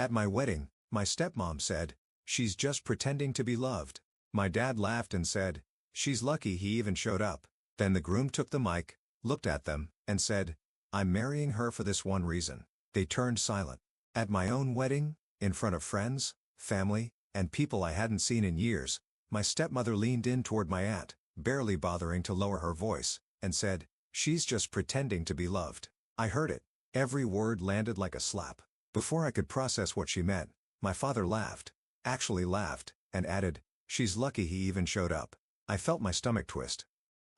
At my wedding, my stepmom said, "She's just pretending to be loved." My dad laughed and said, "She's lucky he even showed up." Then the groom took the mic, looked at them, and said, "I'm marrying her for this one reason." They turned silent. At my own wedding, in front of friends, family, and people I hadn't seen in years, my stepmother leaned in toward my aunt, barely bothering to lower her voice, and said, "She's just pretending to be loved." I heard it. Every word landed like a slap. Before I could process what she meant, my father laughed, actually laughed, and added, "She's lucky he even showed up." I felt my stomach twist.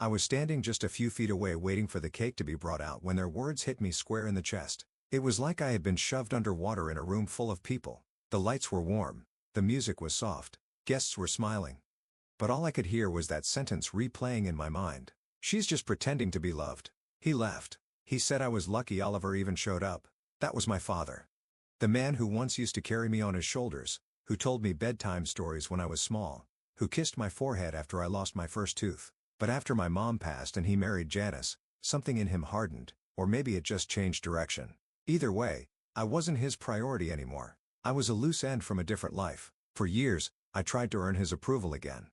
I was standing just a few feet away waiting for the cake to be brought out when their words hit me square in the chest. It was like I had been shoved underwater in a room full of people. The lights were warm. The music was soft. Guests were smiling. But all I could hear was that sentence replaying in my mind. "She's just pretending to be loved." He laughed. He said I was lucky Oliver even showed up. That was my father. The man who once used to carry me on his shoulders, who told me bedtime stories when I was small, who kissed my forehead after I lost my first tooth. But after my mom passed and he married Janice, something in him hardened, or maybe it just changed direction. Either way, I wasn't his priority anymore. I was a loose end from a different life. For years, I tried to earn his approval again.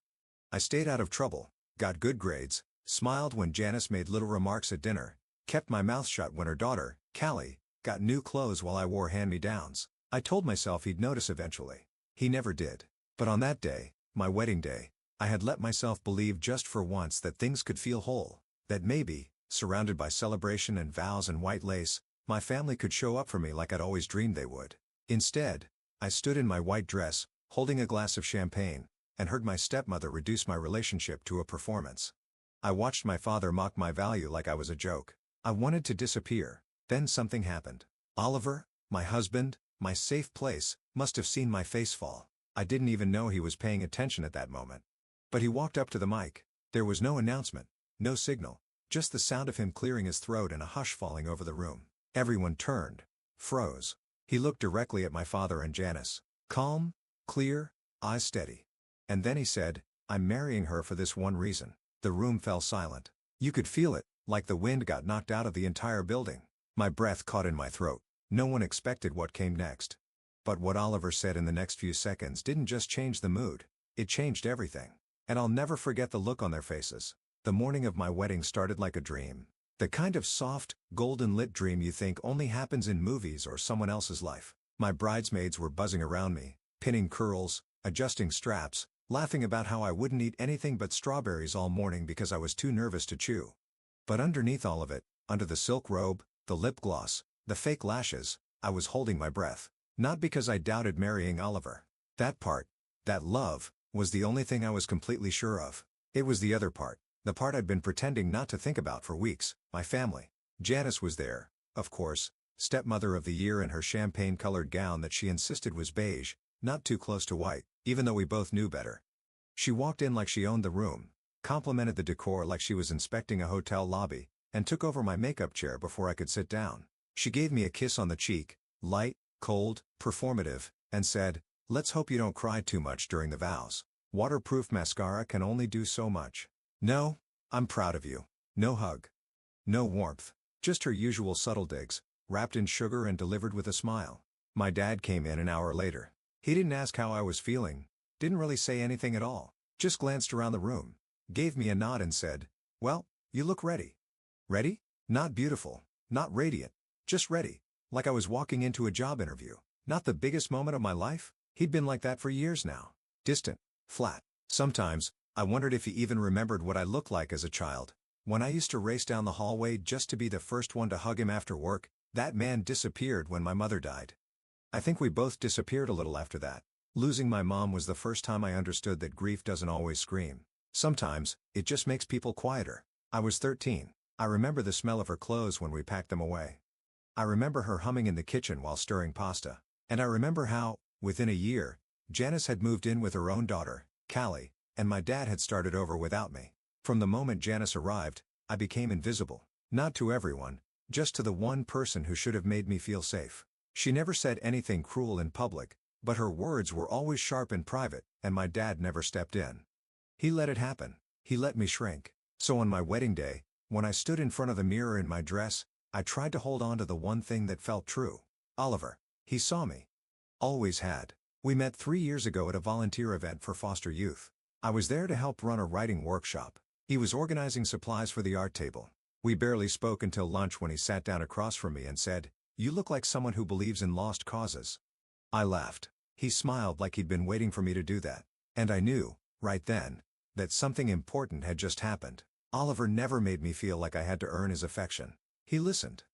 I stayed out of trouble, got good grades, smiled when Janice made little remarks at dinner, kept my mouth shut when her daughter, Callie, got new clothes while I wore hand-me-downs. I told myself he'd notice eventually. He never did. But on that day, my wedding day, I had let myself believe just for once that things could feel whole, that maybe, surrounded by celebration and vows and white lace, my family could show up for me like I'd always dreamed they would. Instead, I stood in my white dress, holding a glass of champagne, and heard my stepmother reduce my relationship to a performance. I watched my father mock my value like I was a joke. I wanted to disappear. Then something happened. Oliver, my husband, my safe place, must have seen my face fall. I didn't even know he was paying attention at that moment. But he walked up to the mic. There was no announcement, no signal, just the sound of him clearing his throat and a hush falling over the room. Everyone turned, froze. He looked directly at my father and Janice. Calm, clear, eyes steady. And then he said, "I'm marrying her for this one reason." The room fell silent. You could feel it, like the wind got knocked out of the entire building. My breath caught in my throat. No one expected what came next. But what Oliver said in the next few seconds didn't just change the mood, it changed everything. And I'll never forget the look on their faces. The morning of my wedding started like a dream. The kind of soft, golden-lit dream you think only happens in movies or someone else's life. My bridesmaids were buzzing around me, pinning curls, adjusting straps, laughing about how I wouldn't eat anything but strawberries all morning because I was too nervous to chew. But underneath all of it, under the silk robe, the lip gloss, the fake lashes, I was holding my breath. Not because I doubted marrying Oliver. That part, that love, was the only thing I was completely sure of. It was the other part, the part I'd been pretending not to think about for weeks, my family. Janice was there, of course, stepmother of the year in her champagne-colored gown that she insisted was beige, not too close to white, even though we both knew better. She walked in like she owned the room, complimented the decor like she was inspecting a hotel lobby, and took over my makeup chair before I could sit down. She gave me a kiss on the cheek, light, cold, performative, and said, "Let's hope you don't cry too much during the vows. Waterproof mascara can only do so much. No, I'm proud of you." No hug. No warmth. Just her usual subtle digs, wrapped in sugar and delivered with a smile. My dad came in an hour later. He didn't ask how I was feeling, didn't really say anything at all, just glanced around the room, gave me a nod and said, "Well, you look ready." Ready? Not beautiful, not radiant, just ready. Like I was walking into a job interview. Not the biggest moment of my life. He'd been like that for years now. Distant. Flat. Sometimes, I wondered if he even remembered what I looked like as a child. When I used to race down the hallway just to be the first one to hug him after work, that man disappeared when my mother died. I think we both disappeared a little after that. Losing my mom was the first time I understood that grief doesn't always scream. Sometimes, it just makes people quieter. I was 13. I remember the smell of her clothes when we packed them away. I remember her humming in the kitchen while stirring pasta. And I remember how, within a year, Janice had moved in with her own daughter, Callie, and my dad had started over without me. From the moment Janice arrived, I became invisible. Not to everyone, just to the one person who should have made me feel safe. She never said anything cruel in public, but her words were always sharp in private, and my dad never stepped in. He let it happen. He let me shrink. So on my wedding day, when I stood in front of the mirror in my dress, I tried to hold on to the one thing that felt true. Oliver. He saw me. Always had. We met 3 years ago at a volunteer event for foster youth. I was there to help run a writing workshop. He was organizing supplies for the art table. We barely spoke until lunch when he sat down across from me and said, "You look like someone who believes in lost causes." I laughed. He smiled like he'd been waiting for me to do that. And I knew, right then, that something important had just happened. Oliver never made me feel like I had to earn his affection. He listened.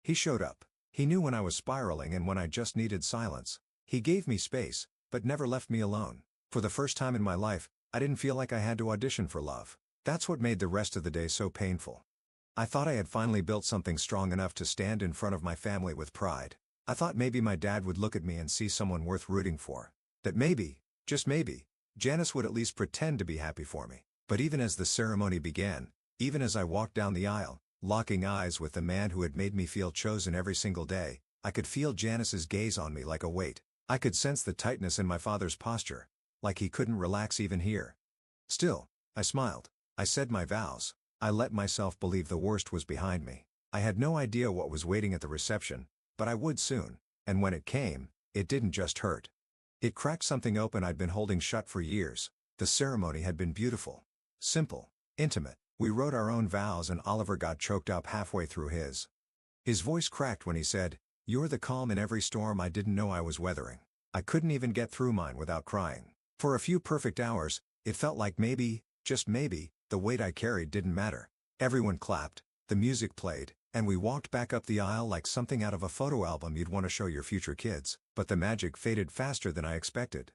He showed up. He knew when I was spiraling and when I just needed silence. He gave me space, but never left me alone. For the first time in my life, I didn't feel like I had to audition for love. That's what made the rest of the day so painful. I thought I had finally built something strong enough to stand in front of my family with pride. I thought maybe my dad would look at me and see someone worth rooting for. That maybe, just maybe, Janice would at least pretend to be happy for me. But even as the ceremony began, even as I walked down the aisle, locking eyes with the man who had made me feel chosen every single day, I could feel Janice's gaze on me like a weight. I could sense the tightness in my father's posture, like he couldn't relax even here. Still, I smiled. I said my vows. I let myself believe the worst was behind me. I had no idea what was waiting at the reception, but I would soon, and when it came, it didn't just hurt. It cracked something open I'd been holding shut for years. The ceremony had been beautiful. Simple. Intimate. We wrote our own vows and Oliver got choked up halfway through his. His voice cracked when he said, "You're the calm in every storm I didn't know I was weathering." I couldn't even get through mine without crying. For a few perfect hours, it felt like maybe, just maybe, the weight I carried didn't matter. Everyone clapped, the music played, and we walked back up the aisle like something out of a photo album you'd want to show your future kids. But the magic faded faster than I expected.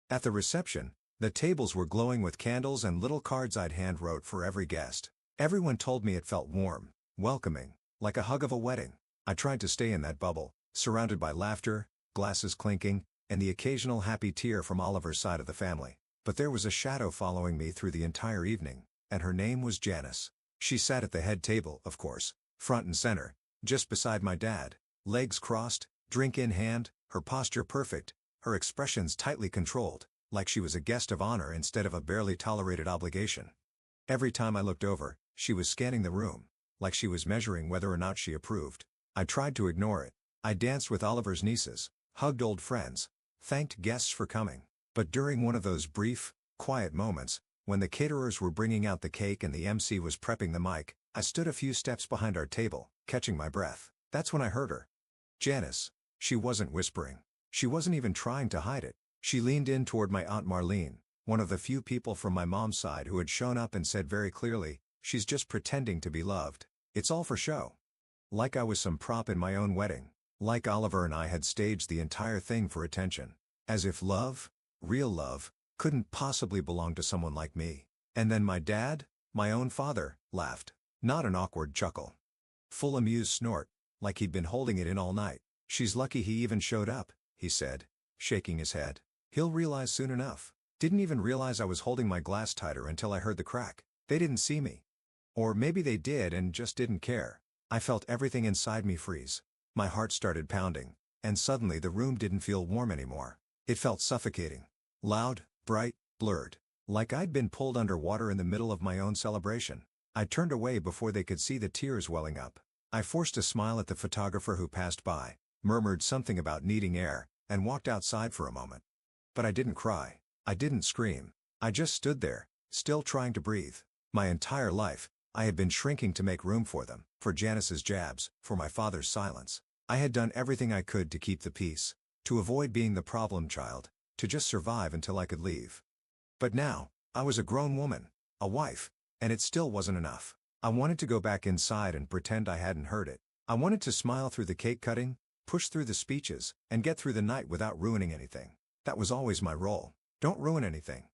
At the reception, the tables were glowing with candles and little cards I'd hand-wrote for every guest. Everyone told me it felt warm, welcoming, like a hug of a wedding. I tried to stay in that bubble, surrounded by laughter, glasses clinking, and the occasional happy tear from Oliver's side of the family. But there was a shadow following me through the entire evening, and her name was Janice. She sat at the head table, of course, front and center, just beside my dad, legs crossed, drink in hand, her posture perfect, her expressions tightly controlled, like she was a guest of honor instead of a barely tolerated obligation. Every time I looked over, she was scanning the room, like she was measuring whether or not she approved. I tried to ignore it. I danced with Oliver's nieces, hugged old friends, thanked guests for coming. But during one of those brief, quiet moments, when the caterers were bringing out the cake and the MC was prepping the mic, I stood a few steps behind our table, catching my breath. That's when I heard her. Janice. She wasn't whispering. She wasn't even trying to hide it. She leaned in toward my Aunt Marlene, one of the few people from my mom's side who had shown up and said very clearly, "She's just pretending to be loved. It's all for show." Like I was some prop in my own wedding. Like Oliver and I had staged the entire thing for attention. As if love, real love, couldn't possibly belong to someone like me. And then my dad, my own father, laughed. Not an awkward chuckle. Full amused snort, like he'd been holding it in all night. "She's lucky he even showed up," he said, shaking his head. "He'll realize soon enough." Didn't even realize I was holding my glass tighter until I heard the crack. They didn't see me. Or maybe they did and just didn't care. I felt everything inside me freeze. My heart started pounding, and suddenly the room didn't feel warm anymore. It felt suffocating. Loud, bright, blurred. Like I'd been pulled underwater in the middle of my own celebration. I turned away before they could see the tears welling up. I forced a smile at the photographer who passed by, murmured something about needing air, and walked outside for a moment. But I didn't cry. I didn't scream. I just stood there, still trying to breathe. My entire life, I had been shrinking to make room for them, for Janice's jabs, for my father's silence. I had done everything I could to keep the peace, to avoid being the problem child, to just survive until I could leave. But now, I was a grown woman, a wife, and it still wasn't enough. I wanted to go back inside and pretend I hadn't heard it. I wanted to smile through the cake cutting, push through the speeches, and get through the night without ruining anything. That was always my role. Don't ruin anything.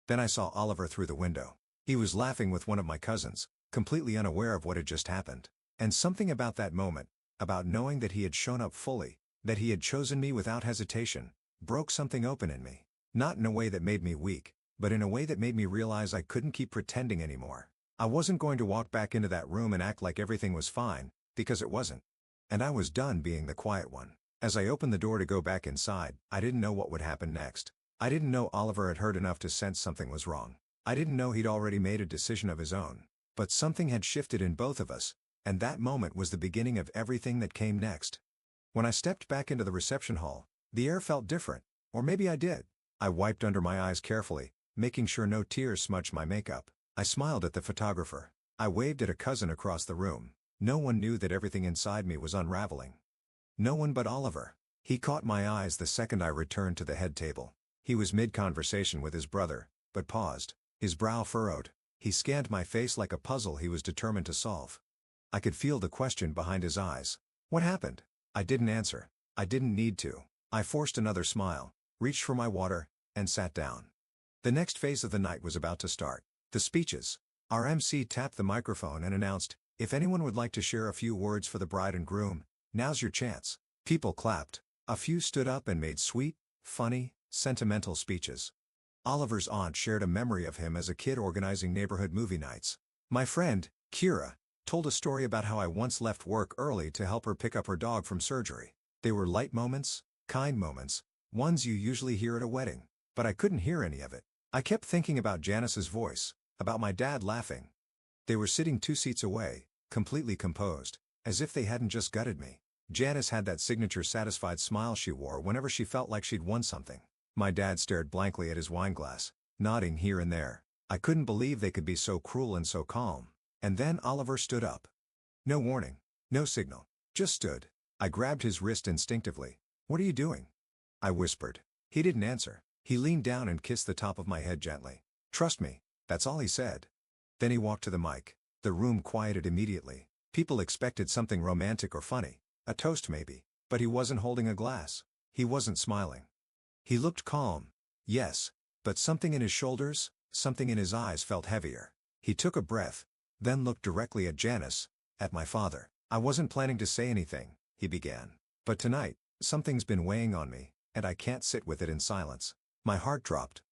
Then I saw Oliver through the window. He was laughing with one of my cousins, completely unaware of what had just happened. And something about that moment, about knowing that he had shown up fully, that he had chosen me without hesitation, broke something open in me. Not in a way that made me weak, but in a way that made me realize I couldn't keep pretending anymore. I wasn't going to walk back into that room and act like everything was fine, because it wasn't. And I was done being the quiet one. As I opened the door to go back inside, I didn't know what would happen next. I didn't know Oliver had heard enough to sense something was wrong. I didn't know he'd already made a decision of his own. But something had shifted in both of us, and that moment was the beginning of everything that came next. When I stepped back into the reception hall, The air felt different. Or maybe I did. I wiped under my eyes carefully, making sure no tears smudged my makeup. I smiled at the photographer. I waved at a cousin across the room. No one knew that everything inside me was unraveling. No one but Oliver. He caught my eyes the second I returned to the head table. He was mid-conversation with his brother, but paused, his brow furrowed. He scanned my face like a puzzle he was determined to solve. I could feel the question behind his eyes. What happened? I didn't answer. I didn't need to. I forced another smile, reached for my water, and sat down. The next phase of the night was about to start. The speeches. Our MC tapped the microphone and announced, "If anyone would like to share a few words for the bride and groom, now's your chance." People clapped. A few stood up and made sweet, funny, sentimental speeches. Oliver's aunt shared a memory of him as a kid organizing neighborhood movie nights. My friend, Kira, told a story about how I once left work early to help her pick up her dog from surgery. They were light moments, kind moments, ones you usually hear at a wedding, but I couldn't hear any of it. I kept thinking about Janice's voice, about my dad laughing. They were sitting 2 seats away, completely composed, as if they hadn't just gutted me. Janice had that signature satisfied smile she wore whenever she felt like she'd won something. My dad stared blankly at his wineglass, nodding here and there. I couldn't believe they could be so cruel and so calm. And then Oliver stood up. No warning, no signal, just stood. I grabbed his wrist instinctively. "What are you doing?" I whispered. He didn't answer. He leaned down and kissed the top of my head gently. "Trust me," that's all he said. Then he walked to the mic. The room quieted immediately. People expected something romantic or funny, a toast maybe, but he wasn't holding a glass. He wasn't smiling. He looked calm, yes, but something in his shoulders, something in his eyes felt heavier. He took a breath, then looked directly at Janice, at my father. "I wasn't planning to say anything," he began. "But tonight, something's been weighing on me, and I can't sit with it in silence." My heart dropped.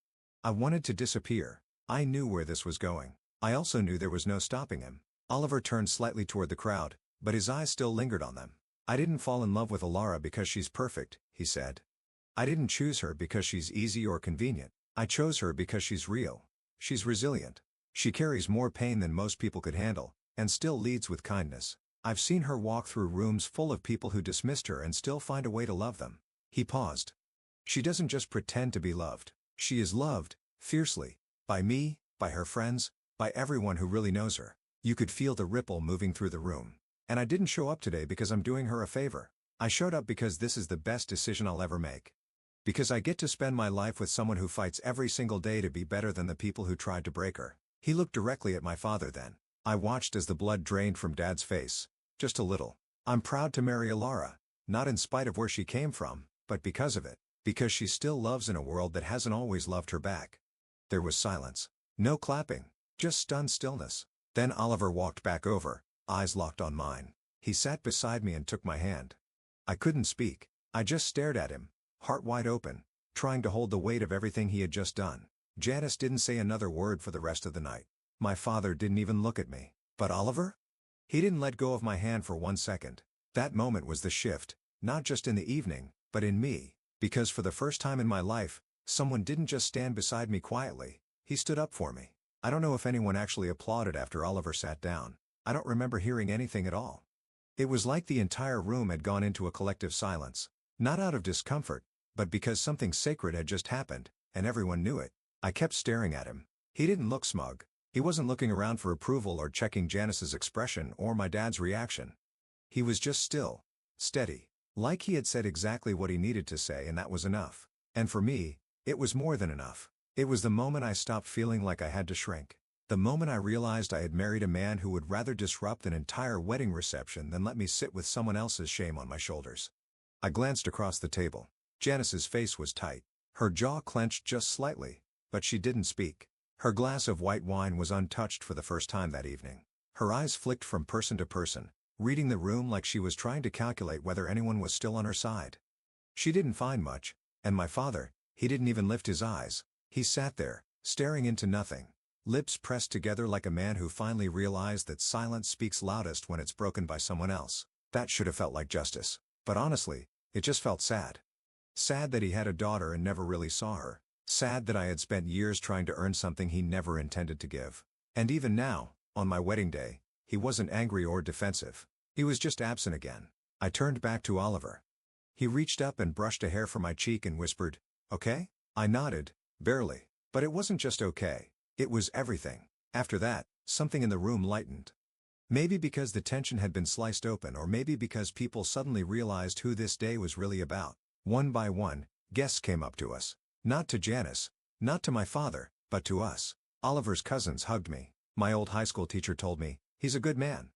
I wanted to disappear. I knew where this was going. I also knew there was no stopping him. Oliver turned slightly toward the crowd, but his eyes still lingered on them. "I didn't fall in love with Alara because she's perfect," he said. "I didn't choose her because she's easy or convenient. I chose her because she's real. She's resilient. She carries more pain than most people could handle, and still leads with kindness. I've seen her walk through rooms full of people who dismissed her and still find a way to love them." He paused. "She doesn't just pretend to be loved. She is loved, fiercely, by me, by her friends, by everyone who really knows her." You could feel the ripple moving through the room. "And I didn't show up today because I'm doing her a favor. I showed up because this is the best decision I'll ever make. Because I get to spend my life with someone who fights every single day to be better than the people who tried to break her." He looked directly at my father then. I watched as the blood drained from Dad's face. Just a little. "I'm proud to marry Alara, not in spite of where she came from, but because of it. Because she still loves in a world that hasn't always loved her back." There was silence. No clapping, just stunned stillness. Then Oliver walked back over, eyes locked on mine. He sat beside me and took my hand. I couldn't speak. I just stared at him, heart wide open, trying to hold the weight of everything he had just done. Janice didn't say another word for the rest of the night. My father didn't even look at me. But Oliver? He didn't let go of my hand for 1 second. That moment was the shift, not just in the evening, but in me. Because for the first time in my life, someone didn't just stand beside me quietly, he stood up for me. I don't know if anyone actually applauded after Oliver sat down. I don't remember hearing anything at all. It was like the entire room had gone into a collective silence. Not out of discomfort, but because something sacred had just happened, and everyone knew it. I kept staring at him. He didn't look smug. He wasn't looking around for approval or checking Janice's expression or my dad's reaction. He was just still, steady. Like he had said exactly what he needed to say, and that was enough. And for me, it was more than enough. It was the moment I stopped feeling like I had to shrink. The moment I realized I had married a man who would rather disrupt an entire wedding reception than let me sit with someone else's shame on my shoulders. I glanced across the table. Janice's face was tight. Her jaw clenched just slightly, but she didn't speak. Her glass of white wine was untouched for the first time that evening. Her eyes flicked from person to person, reading the room like she was trying to calculate whether anyone was still on her side. She didn't find much, and my father, he didn't even lift his eyes. He sat there, staring into nothing, lips pressed together like a man who finally realized that silence speaks loudest when it's broken by someone else. That should have felt like justice. But honestly, it just felt sad. Sad that he had a daughter and never really saw her. Sad that I had spent years trying to earn something he never intended to give. And even now, on my wedding day, he wasn't angry or defensive. He was just absent again. I turned back to Oliver. He reached up and brushed a hair from my cheek and whispered, "Okay?" I nodded, barely. But it wasn't just okay. It was everything. After that, something in the room lightened. Maybe because the tension had been sliced open, or maybe because people suddenly realized who this day was really about. One by one, guests came up to us. Not to Janice, not to my father, but to us. Oliver's cousins hugged me. My old high school teacher told me, "He's a good man."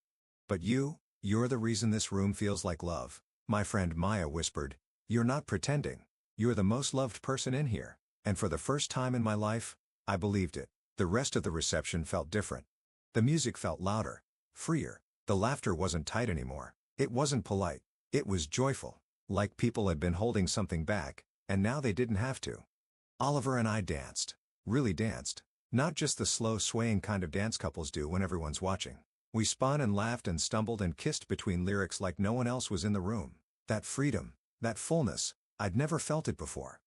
"But you're the reason this room feels like love." My friend Maya whispered, "You're not pretending. You're the most loved person in here." And for the first time in my life, I believed it. The rest of the reception felt different. The music felt louder, freer. The laughter wasn't tight anymore. It wasn't polite. It was joyful. Like people had been holding something back, and now they didn't have to. Oliver and I danced. Really danced. Not just the slow swaying kind of dance couples do when everyone's watching. We spun and laughed and stumbled and kissed between lyrics like no one else was in the room. That freedom, that fullness, I'd never felt it before.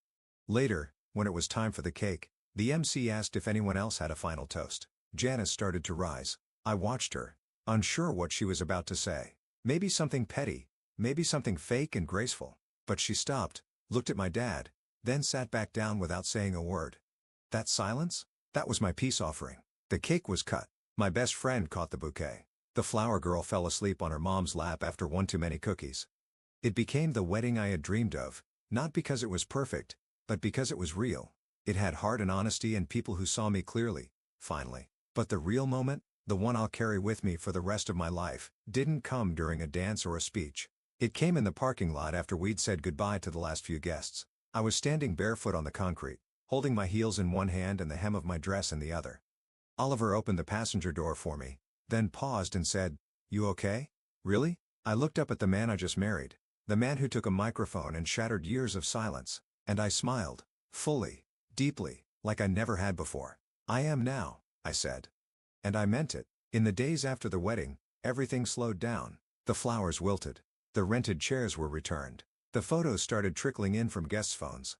Later, when it was time for the cake, the MC asked if anyone else had a final toast. Janice started to rise. I watched her, unsure what she was about to say. Maybe something petty, maybe something fake and graceful. But she stopped, looked at my dad, then sat back down without saying a word. That silence? That was my peace offering. The cake was cut. My best friend caught the bouquet. The flower girl fell asleep on her mom's lap after one too many cookies. It became the wedding I had dreamed of, not because it was perfect, but because it was real. It had heart and honesty and people who saw me clearly, finally. But the real moment, the one I'll carry with me for the rest of my life, didn't come during a dance or a speech. It came in the parking lot after we'd said goodbye to the last few guests. I was standing barefoot on the concrete, holding my heels in one hand and the hem of my dress in the other. Oliver opened the passenger door for me, then paused and said, "You okay? Really?" I looked up at the man I just married, the man who took a microphone and shattered years of silence, and I smiled, fully, deeply, like I never had before. "I am now," I said. And I meant it. In the days after the wedding, everything slowed down. The flowers wilted. The rented chairs were returned. The photos started trickling in from guests' phones.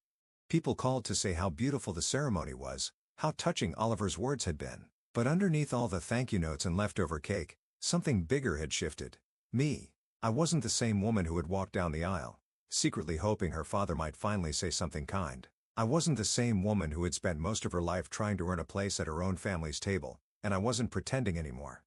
People called to say how beautiful the ceremony was, how touching Oliver's words had been. But underneath all the thank you notes and leftover cake, something bigger had shifted. Me. I wasn't the same woman who had walked down the aisle, secretly hoping her father might finally say something kind. I wasn't the same woman who had spent most of her life trying to earn a place at her own family's table, and I wasn't pretending anymore.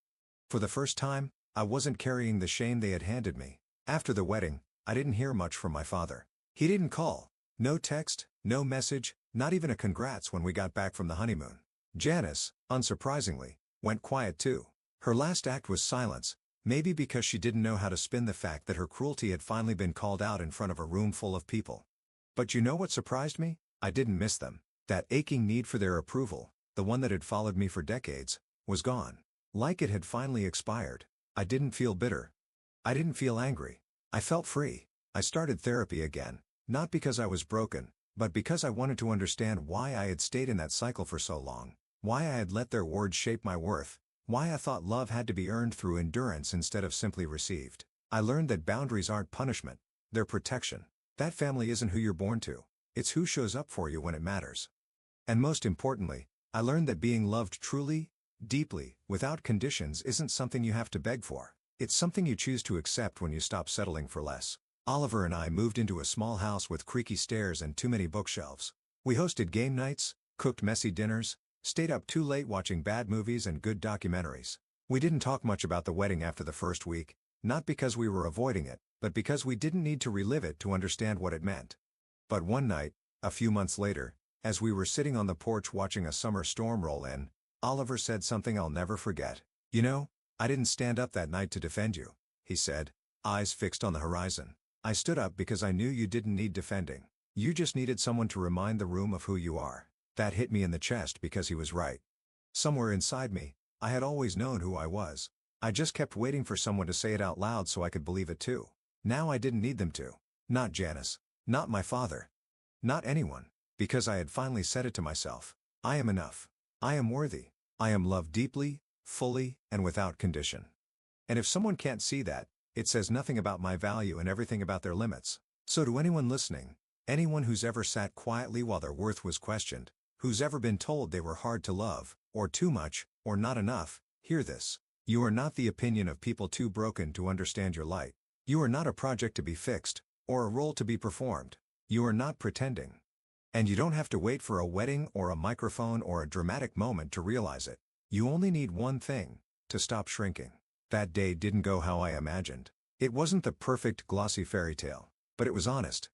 For the first time, I wasn't carrying the shame they had handed me. After the wedding, I didn't hear much from my father. He didn't call. No text, no message, not even a congrats when we got back from the honeymoon. Janice, unsurprisingly, went quiet too. Her last act was silence, maybe because she didn't know how to spin the fact that her cruelty had finally been called out in front of a room full of people. But you know what surprised me? I didn't miss them. That aching need for their approval, the one that had followed me for decades, was gone. Like it had finally expired. I didn't feel bitter. I didn't feel angry. I felt free. I started therapy again, not because I was broken, but because I wanted to understand why I had stayed in that cycle for so long. Why I had let their words shape my worth, why I thought love had to be earned through endurance instead of simply received. I learned that boundaries aren't punishment, they're protection. That family isn't who you're born to, it's who shows up for you when it matters. And most importantly, I learned that being loved truly, deeply, without conditions isn't something you have to beg for. It's something you choose to accept when you stop settling for less. Oliver and I moved into a small house with creaky stairs and too many bookshelves. We hosted game nights, cooked messy dinners, stayed up too late watching bad movies and good documentaries. We didn't talk much about the wedding after the first week, not because we were avoiding it, but because we didn't need to relive it to understand what it meant. But one night, a few months later, as we were sitting on the porch watching a summer storm roll in, Oliver said something I'll never forget. "You know, I didn't stand up that night to defend you," he said, eyes fixed on the horizon. "I stood up because I knew you didn't need defending. You just needed someone to remind the room of who you are." That hit me in the chest because he was right. Somewhere inside me, I had always known who I was. I just kept waiting for someone to say it out loud so I could believe it too. Now I didn't need them to. Not Janice. Not my father. Not anyone. Because I had finally said it to myself. I am enough. I am worthy. I am loved deeply, fully, and without condition. And if someone can't see that, it says nothing about my value and everything about their limits. So to anyone listening, anyone who's ever sat quietly while their worth was questioned, who's ever been told they were hard to love, or too much, or not enough, hear this. You are not the opinion of people too broken to understand your light. You are not a project to be fixed, or a role to be performed. You are not pretending. And you don't have to wait for a wedding or a microphone or a dramatic moment to realize it. You only need one thing: to stop shrinking. That day didn't go how I imagined. It wasn't the perfect glossy fairy tale, but it was honest.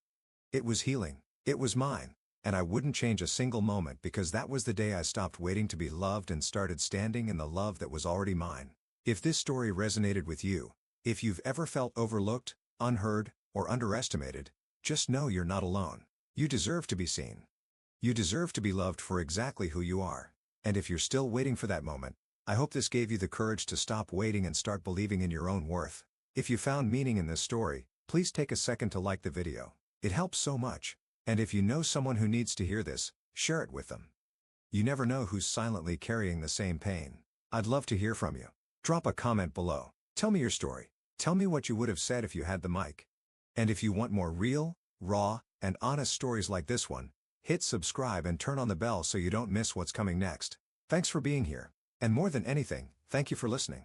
It was healing. It was mine. And I wouldn't change a single moment, because that was the day I stopped waiting to be loved and started standing in the love that was already mine. If this story resonated with you, if you've ever felt overlooked, unheard, or underestimated, just know you're not alone. You deserve to be seen. You deserve to be loved for exactly who you are. And if you're still waiting for that moment, I hope this gave you the courage to stop waiting and start believing in your own worth. If you found meaning in this story, please take a second to like the video. It helps so much. And if you know someone who needs to hear this, share it with them. You never know who's silently carrying the same pain. I'd love to hear from you. Drop a comment below. Tell me your story. Tell me what you would have said if you had the mic. And if you want more real, raw, and honest stories like this one, hit subscribe and turn on the bell so you don't miss what's coming next. Thanks for being here. And more than anything, thank you for listening.